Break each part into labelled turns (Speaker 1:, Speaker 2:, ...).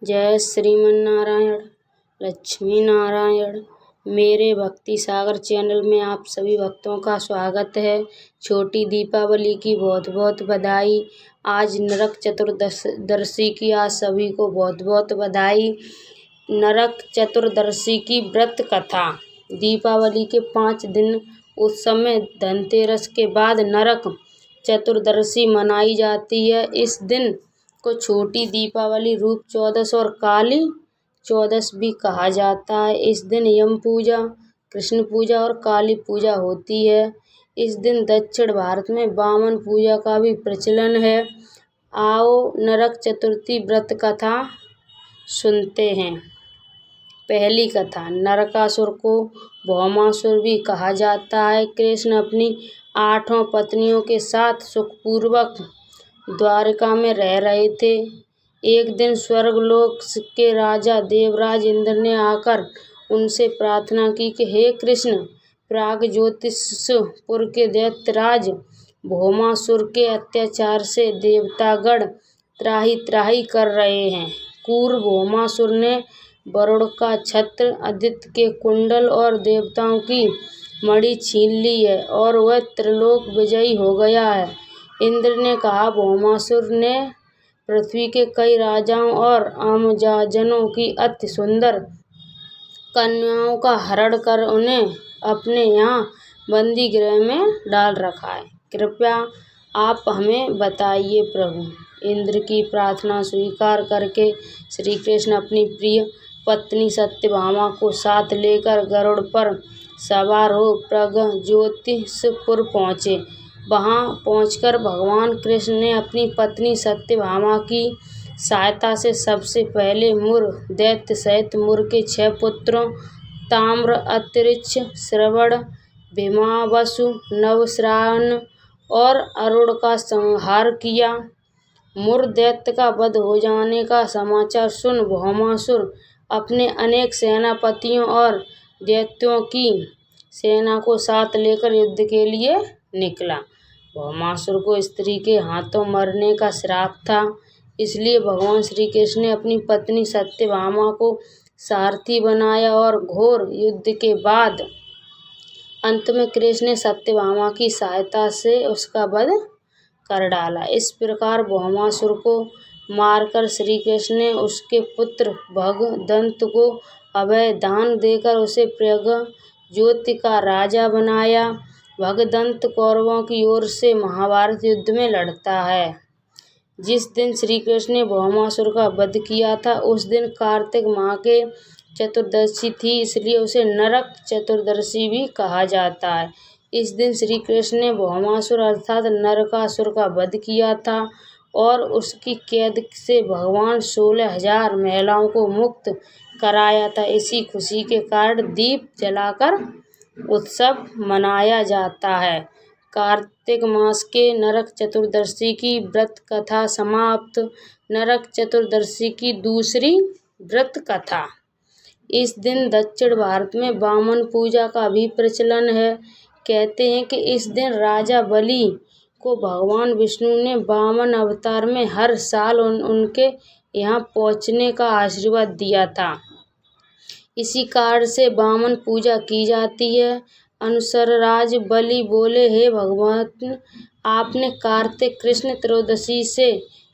Speaker 1: जय श्रीमन नारायण, लक्ष्मी नारायण। मेरे भक्ति सागर चैनल में आप सभी भक्तों का स्वागत है। छोटी दीपावली की बहुत बहुत बधाई। आज नरक चतुर्दशी की आज सभी को बहुत बहुत बधाई। नरक चतुर्दशी की व्रत कथा। दीपावली के 5 दिन उत्सव में धनतेरस के बाद नरक चतुर्दशी मनाई जाती है। इस दिन को छोटी दीपावली, रूप चौदस और काली चौदस भी कहा जाता है। इस दिन यम पूजा, कृष्ण पूजा और काली पूजा होती है। इस दिन दक्षिण भारत में वामन पूजा का भी प्रचलन है। आओ नरक चतुर्थी व्रत कथा सुनते हैं। पहली कथा। नरकासुर को भौमासुर भी कहा जाता है। कृष्ण अपनी 8 पत्नियों के साथ सुखपूर्वक द्वारका में रह रहे थे। एक दिन स्वर्गलोक के राजा देवराज इंद्र ने आकर उनसे प्रार्थना की कि हे कृष्ण, प्रागज्योतिषपुर के दैत्यराज भौमासुर के अत्याचार से देवतागण त्राहि त्राहि कर रहे हैं। क्रूर भौमासुर ने वरुण का छत्र, आदित्य के कुंडल और देवताओं की मणि छीन ली है और वह त्रिलोक विजयी हो गया है। इंद्र ने कहा, भौमासुर ने पृथ्वी के कई राजाओं और आमजनों की अति सुंदर कन्याओं का हरण कर उन्हें अपने यहाँ बंदी गृह में डाल रखा है। कृपया आप हमें बताइए प्रभु। इंद्र की प्रार्थना स्वीकार करके श्री कृष्ण अपनी प्रिय पत्नी सत्यभामा को साथ लेकर गरुड़ पर सवार हो प्रागज्योतिषपुर पहुँचे। वहां पहुंचकर भगवान कृष्ण ने अपनी पत्नी सत्यभामा की सहायता से सबसे पहले मुर दैत्य सहित मुर के 6 पुत्रों ताम्र, अंतरिक्ष, श्रवण, भीमावसु, नवश्रान और अरुण का संहार किया। मुर दैत्य का वध हो जाने का समाचार सुन भौमासुर अपने अनेक सेनापतियों और दैत्यों की सेना को साथ लेकर युद्ध के लिए निकला। भौमासुर को स्त्री के हाथों मरने का श्राप था, इसलिए भगवान श्री कृष्ण ने अपनी पत्नी सत्यभामा को सारथी बनाया और घोर युद्ध के बाद अंत में कृष्ण ने सत्यभामा की सहायता से उसका वध कर डाला। इस प्रकार भौमासुर को मारकर श्री कृष्ण ने उसके पुत्र भगदत्त को अभय दान देकर उसे प्रगज्योति का राजा बनाया। भगदत्त कौरवों की ओर से महाभारत युद्ध में लड़ता है। जिस दिन श्री कृष्ण ने भौमासुर का वध किया था उस दिन कार्तिक माह के चतुर्दशी थी, इसलिए उसे नरक चतुर्दशी भी कहा जाता है। इस दिन श्री कृष्ण ने भौमासुर अर्थात नरकासुर का वध किया था और उसकी कैद से भगवान 16,000 महिलाओं को मुक्त कराया था। इसी खुशी के कारण दीप जलाकर उत्सव मनाया जाता है। कार्तिक मास के नरक चतुर्दशी की व्रत कथा समाप्त। नरक चतुर्दशी की दूसरी व्रत कथा। इस दिन दक्षिण भारत में वामन पूजा का भी प्रचलन है। कहते हैं कि इस दिन राजा बलि को भगवान विष्णु ने वामन अवतार में हर साल उनके यहाँ पहुँचने का आशीर्वाद दिया था। इसी कारण से वामन पूजा की जाती है। अनुसार राज बलि बोले, हे भगवान, आपने कार्तिक कृष्ण त्रयोदशी से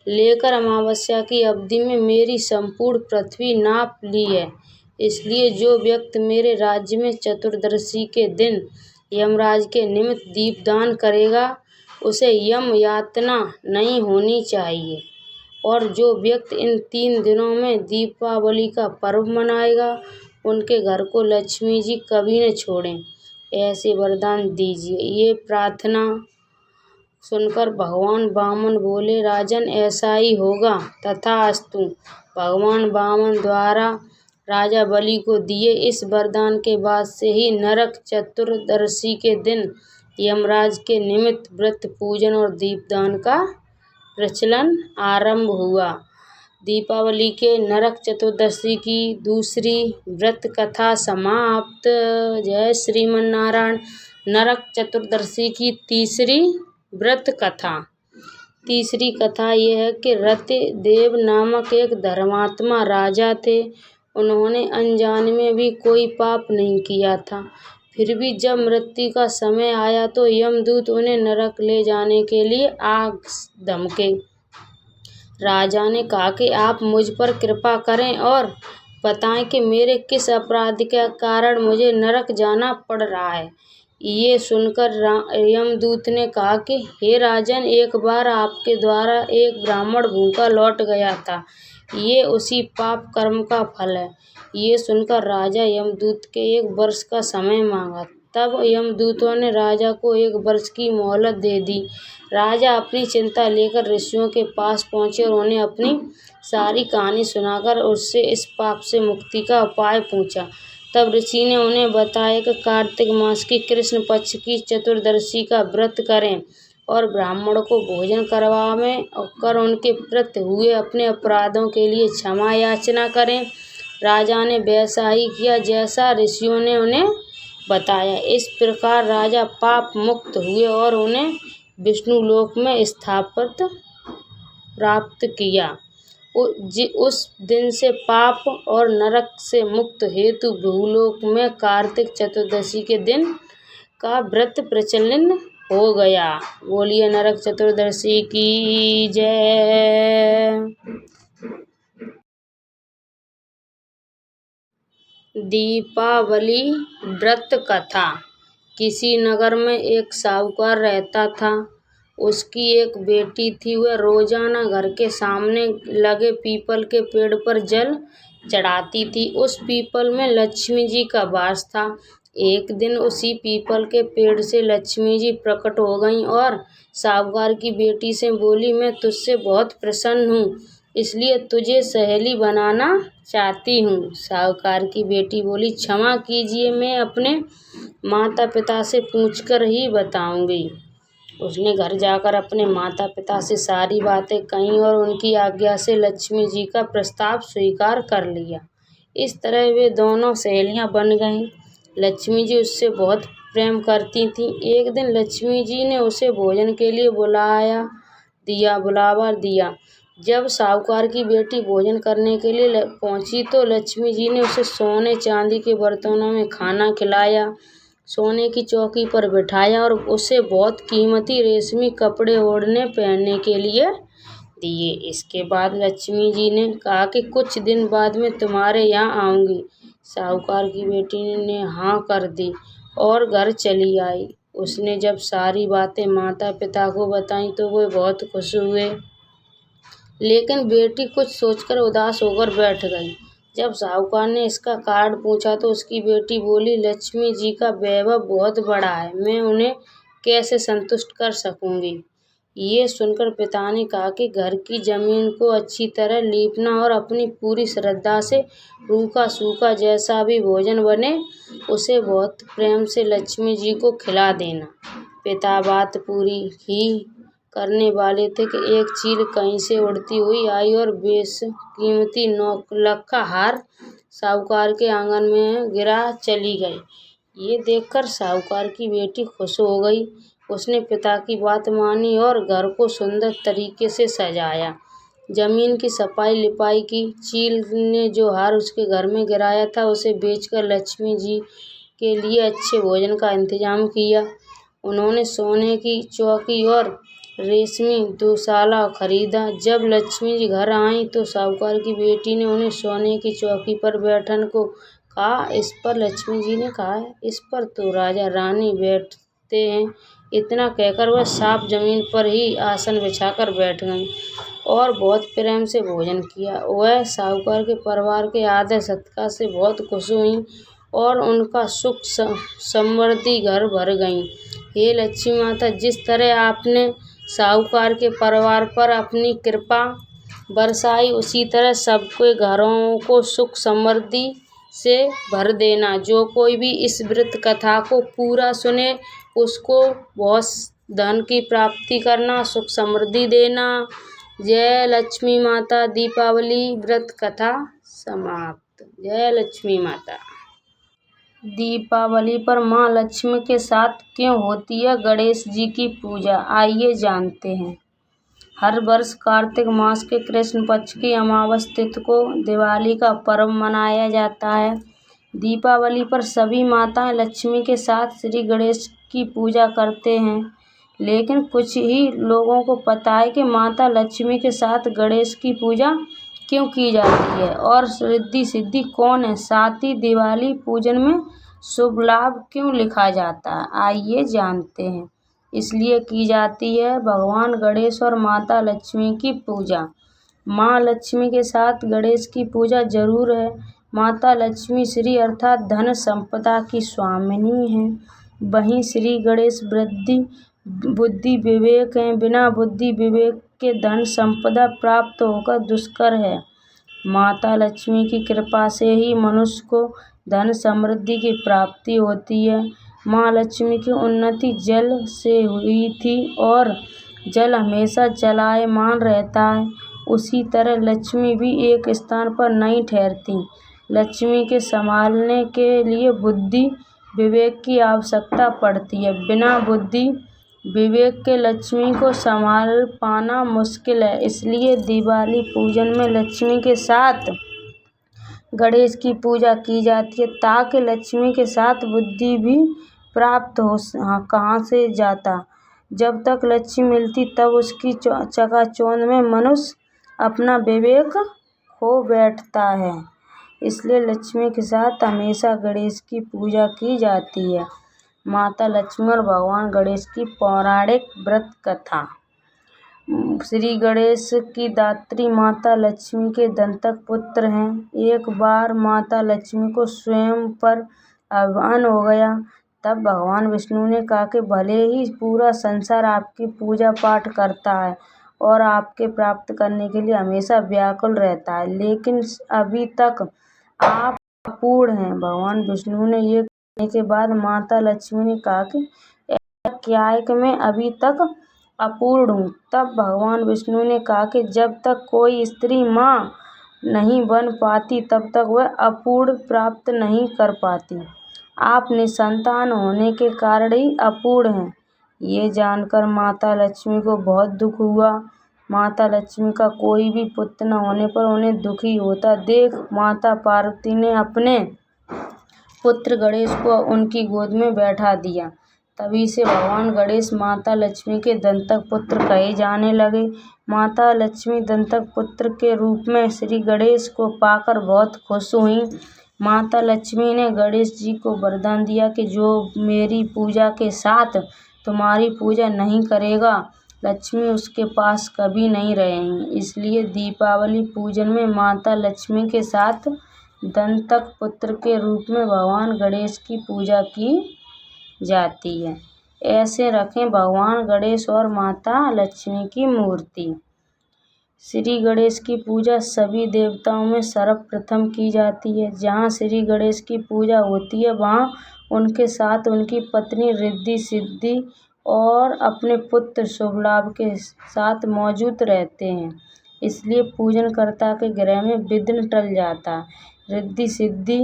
Speaker 1: लेकर अमावस्या की अवधि में मेरी संपूर्ण पृथ्वी नाप ली है, इसलिए जो व्यक्ति मेरे राज्य में चतुर्दशी के दिन यमराज के निमित्त दीपदान करेगा उसे यम यातना नहीं होनी चाहिए, और जो व्यक्ति इन 3 दिनों में दीपावली का पर्व मनाएगा उनके घर को लक्ष्मी जी कभी न छोड़ें, ऐसे वरदान दीजिए। ये प्रार्थना सुनकर भगवान वामन बोले, राजन ऐसा ही होगा, तथास्तु। भगवान वामन द्वारा राजा बलि को दिए इस वरदान के बाद से ही नरक चतुर्दशी के दिन यमराज के निमित्त व्रत पूजन और दीपदान का प्रचलन आरंभ हुआ। दीपावली के नरक चतुर्दशी की दूसरी व्रत कथा समाप्त। जय श्रीमन नारायण। नरक चतुर्दशी की तीसरी व्रत कथा। तीसरी कथा यह है कि रतिदेव नामक एक धर्मात्मा राजा थे। उन्होंने अनजाने में भी कोई पाप नहीं किया था। फिर भी जब मृत्यु का समय आया तो यमदूत उन्हें नरक ले जाने के लिए आग धमके। राजा ने कहा कि आप मुझ पर कृपा करें और बताएं कि मेरे किस अपराध के कारण मुझे नरक जाना पड़ रहा है। ये सुनकर यमदूत ने कहा कि हे राजन, एक बार आपके द्वारा एक ब्राह्मण भूखा लौट गया था। ये उसी पाप कर्म का फल है। ये सुनकर राजा यमदूत के 1 वर्ष का समय मांगा। तब यमदूतों ने राजा को 1 वर्ष की मोहलत दे दी। राजा अपनी चिंता लेकर ऋषियों के पास पहुंचे और उन्हें अपनी सारी कहानी सुनाकर उससे इस पाप से मुक्ति का उपाय पूछा। तब ऋषि ने उन्हें बताया कि कार्तिक मास की कृष्ण पक्ष की चतुर्दशी का व्रत करें और ब्राह्मण को भोजन करवाएं और उनके प्रति हुए अपने अपराधों के लिए क्षमा याचना करें। राजा ने वैसा ही किया जैसा ऋषियों ने उन्हें बताया। इस प्रकार राजा पाप मुक्त हुए और उन्हें विष्णु लोक में स्थापित प्राप्त किया। उस दिन से पाप और नरक से मुक्त हेतु भूलोक में कार्तिक चतुर्दशी के दिन का व्रत प्रचलन हो गया। बोलिए नरक चतुर्दशी की जय। दीपावली व्रत कथा। किसी नगर में एक साहूकार रहता था। उसकी एक बेटी थी। वह रोजाना घर के सामने लगे पीपल के पेड़ पर जल चढ़ाती थी। उस पीपल में लक्ष्मी जी का वास था। एक दिन उसी पीपल के पेड़ से लक्ष्मी जी प्रकट हो गईं और साहूकार की बेटी से बोली, मैं तुझसे बहुत प्रसन्न हूँ, इसलिए तुझे सहेली बनाना चाहती हूँ। साहूकार की बेटी बोली, क्षमा कीजिए, मैं अपने माता पिता से पूछकर ही बताऊंगी। उसने घर जाकर अपने माता पिता से सारी बातें कहीं और उनकी आज्ञा से लक्ष्मी जी का प्रस्ताव स्वीकार कर लिया। इस तरह वे दोनों सहेलियां बन गईं। लक्ष्मी जी उससे बहुत प्रेम करती थीं। एक दिन लक्ष्मी जी ने उसे भोजन के लिए बुलावा दिया। जब साहूकार की बेटी भोजन करने के लिए पहुंची तो लक्ष्मी जी ने उसे सोने चांदी के बर्तनों में खाना खिलाया, सोने की चौकी पर बिठाया और उसे बहुत कीमती रेशमी कपड़े ओढ़ने पहनने के लिए दिए। इसके बाद लक्ष्मी जी ने कहा कि कुछ दिन बाद मैं तुम्हारे यहाँ आऊंगी। साहूकार की बेटी ने हाँ कर दी और घर चली आई। उसने जब सारी बातें माता पिता को बताई तो वे बहुत खुश हुए, लेकिन बेटी कुछ सोचकर उदास होकर बैठ गई। जब साहूकार ने इसका कारण पूछा तो उसकी बेटी बोली, लक्ष्मी जी का वैभव बहुत बड़ा है, मैं उन्हें कैसे संतुष्ट कर सकूंगी। ये सुनकर पिता ने कहा कि घर की जमीन को अच्छी तरह लीपना और अपनी पूरी श्रद्धा से रूखा सूखा जैसा भी भोजन बने उसे बहुत प्रेम से लक्ष्मी जी को खिला देना। पिता बात पूरी ही करने वाले थे कि एक चील कहीं से उड़ती हुई आई और बेशकीमती 9 लाख का हार साहूकार के आंगन में गिरा चली गई। ये देखकर साहूकार की बेटी खुश हो गई। उसने पिता की बात मानी और घर को सुंदर तरीके से सजाया, जमीन की सफाई लिपाई की। चील ने जो हार उसके घर में गिराया था उसे बेचकर लक्ष्मी जी के लिए अच्छे भोजन का इंतजाम किया। उन्होंने सोने की चौकी और रेशमी दुशाला खरीदा। जब लक्ष्मी जी घर आईं तो साहूकार की बेटी ने उन्हें सोने की चौकी पर बैठने को कहा। इस पर लक्ष्मी जी ने कहा, इस पर तो राजा रानी बैठते हैं। इतना कहकर वह साफ जमीन पर ही आसन बिछाकर बैठ गईं और बहुत प्रेम से भोजन किया। वह साहूकार के परिवार के आदर सत्कार से बहुत खुश हुईं और उनका सुख समृद्धि घर भर गई। हे लक्ष्मी माता, जिस तरह आपने साहूकार के परिवार पर अपनी कृपा बरसाई, उसी तरह सबके घरों को सुख समृद्धि से भर देना। जो कोई भी इस व्रत कथा को पूरा सुने उसको बहुत धन की प्राप्ति करना, सुख समृद्धि देना। जय लक्ष्मी माता। दीपावली व्रत कथा समाप्त। जय लक्ष्मी माता। दीपावली पर माँ लक्ष्मी के साथ क्यों होती है गणेश जी की पूजा, आइए जानते हैं। हर वर्ष कार्तिक मास के कृष्ण पक्ष की अमावस्या तिथि को दिवाली का पर्व मनाया जाता है। दीपावली पर सभी माताएं लक्ष्मी के साथ श्री गणेश की पूजा करते हैं, लेकिन कुछ ही लोगों को पता है कि माता लक्ष्मी के साथ गणेश की पूजा क्यों की जाती है और रिद्धि सिद्धि कौन है, साथ ही दिवाली पूजन में शुभ लाभ क्यों लिखा जाता है, आइए जानते हैं। इसलिए की जाती है भगवान गणेश और माता लक्ष्मी की पूजा। माँ लक्ष्मी के साथ गणेश की पूजा जरूर है। माता लक्ष्मी श्री अर्थात धन संपदा की स्वामिनी हैं। वहीं श्री गणेश बुद्धि विवेक हैं। बिना बुद्धि विवेक के धन संपदा प्राप्त होकर दुष्कर है। माता लक्ष्मी की कृपा से ही मनुष्य को धन समृद्धि की प्राप्ति होती है। माँ लक्ष्मी की उन्नति जल से हुई थी और जल हमेशा चलायमान रहता है। उसी तरह लक्ष्मी भी एक स्थान पर नहीं ठहरती। लक्ष्मी के संभालने के लिए बुद्धि विवेक की आवश्यकता पड़ती है। बिना बुद्धि विवेक के लक्ष्मी को संभाल पाना मुश्किल है। इसलिए दिवाली पूजन में लक्ष्मी के साथ गणेश की पूजा की जाती है, ताकि लक्ष्मी के साथ बुद्धि भी प्राप्त हो। कहाँ से जाता, जब तक लक्ष्मी मिलती तब उसकी चकाचौंध में मनुष्य अपना विवेक खो बैठता है। इसलिए लक्ष्मी के साथ हमेशा गणेश की पूजा की जाती है। माता लक्ष्मी और भगवान गणेश की पौराणिक व्रत कथा। श्री गणेश की दात्री माता लक्ष्मी के दंतक पुत्र हैं। एक बार माता लक्ष्मी को स्वयं पर अभिमान हो गया। तब भगवान विष्णु ने कहा कि भले ही पूरा संसार आपकी पूजा पाठ करता है और आपके प्राप्त करने के लिए हमेशा व्याकुल रहता है, लेकिन अभी तक आप अपूर्ण हैं। भगवान विष्णु ने ये कहने के बाद माता लक्ष्मी ने कहा कि ऐसा क्या है कि मैं अभी तक अपूर्ण हूँ। तब भगवान विष्णु ने कहा कि जब तक कोई स्त्री माँ नहीं बन पाती तब तक वह अपूर्ण प्राप्त नहीं कर पाती। आप निसंतान होने के कारण ही अपूर्ण हैं। ये जानकर माता लक्ष्मी को बहुत दुख हुआ। माता लक्ष्मी का कोई भी पुत्र न होने पर उन्हें दुखी होता देख माता पार्वती ने अपने पुत्र गणेश को उनकी गोद में बैठा दिया। तभी से भगवान गणेश माता लक्ष्मी के दंतक पुत्र कहे जाने लगे। माता लक्ष्मी दंतक पुत्र के रूप में श्री गणेश को पाकर बहुत खुश हुई। माता लक्ष्मी ने गणेश जी को वरदान दिया कि जो मेरी पूजा के साथ तुम्हारी पूजा नहीं करेगा, लक्ष्मी उसके पास कभी नहीं रहेंगी। इसलिए दीपावली पूजन में माता लक्ष्मी के साथ दंतक पुत्र के रूप में भगवान गणेश की पूजा की जाती है। ऐसे रखें भगवान गणेश और माता लक्ष्मी की मूर्ति। श्री गणेश की पूजा सभी देवताओं में सर्वप्रथम की जाती है। जहाँ श्री गणेश की पूजा होती है वहाँ उनके साथ उनकी पत्नी रिद्धि सिद्धि और अपने पुत्र शुभ लाभ के साथ मौजूद रहते हैं। इसलिए पूजनकर्ता के गृह में विघ्न टल जाता है। रिद्धि सिद्धि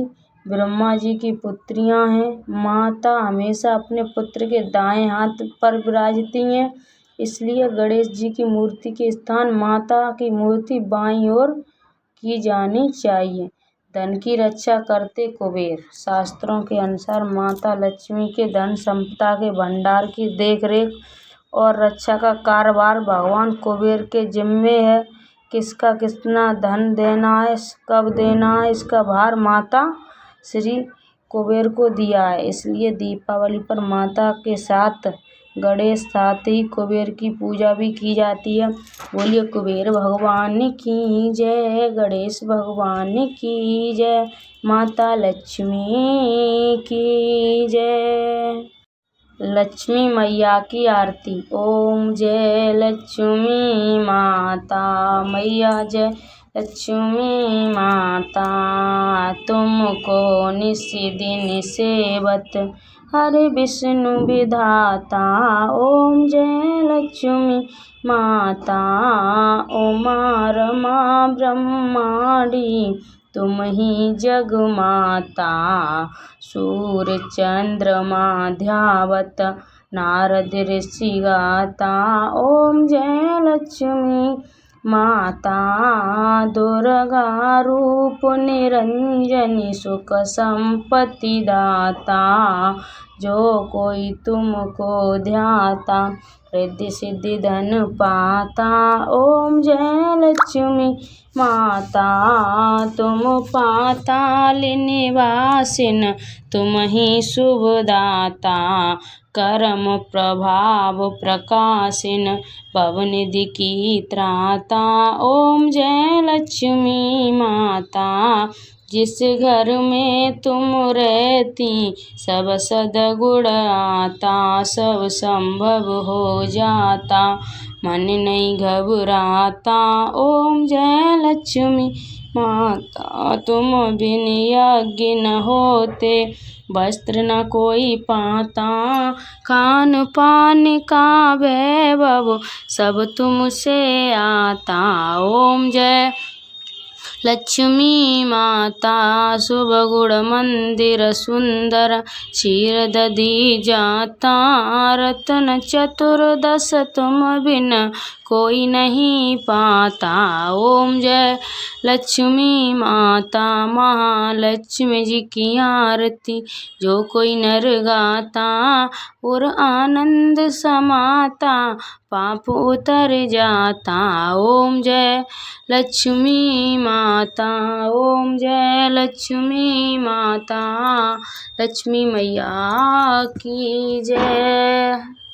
Speaker 1: ब्रह्मा जी की पुत्रियां हैं। माता हमेशा अपने पुत्र के दाएं हाथ पर विराजती हैं। इसलिए गणेश जी की मूर्ति के स्थान माता की मूर्ति बाईं ओर की जानी चाहिए। धन की रक्षा करते कुबेर। शास्त्रों के अनुसार माता लक्ष्मी के धन संपदा के भंडार की देखरेख और रक्षा का कार्यभार भगवान कुबेर के जिम्मे है। किसका कितना धन देना है, कब देना है, इसका भार माता श्री कुबेर को दिया है। इसलिए दीपावली पर माता के साथ गणेश साथ ही कुबेर की पूजा भी की जाती है। बोलिए कुबेर भगवान की जय, गणेश भगवान की जय, माता लक्ष्मी की जय। लक्ष्मी मैया की आरती। ओम जय लक्ष्मी माता मैया जय लक्ष्मी माता, तुमको निस दिन सेवत हरे विष्णु विधाता। ओम जय लक्ष्मी माता उमा रमा ब्रह्मांडी, तुम ही जग माता। सूर्य चंद्रमा ध्यावत नारद ऋषि गाता ओम जय लक्ष्मी माता। दुर्गा रूप निरंजनी सुख संपत्ति दाता। जो कोई तुमको ध्याता रिद्धि सिद्धि धन पाता। ओम जय लक्ष्मी माता। तुम पाताल निवासिन तुम ही शुभदाता। कर्म प्रभाव प्रकाशिन भवनिधि की त्राता। ओम जय लक्ष्मी माता। जिस घर में तुम रहती सब सद्गुण आता। सब संभव हो जाता मन नहीं घबराता। ओम जय लक्ष्मी माता। तुम बिन यज्ञ न होते वस्त्र न कोई पाता। खान पान का वैभव सब तुमसे आता। ओम जय लक्ष्मी माता। शुभ गुण मंदिर सुंदर क्षीर दधी जाता। रत्न चतुर्दश तुम बिन कोई नहीं पाता। ओम जय लक्ष्मी माता। महालक्ष्मी जी की आरती जो कोई नर गाता। और आनंद समाता पाप उतर जाता। ओम जय लक्ष्मी माता। ओम जय लक्ष्मी माता। लक्ष्मी मैया की जय।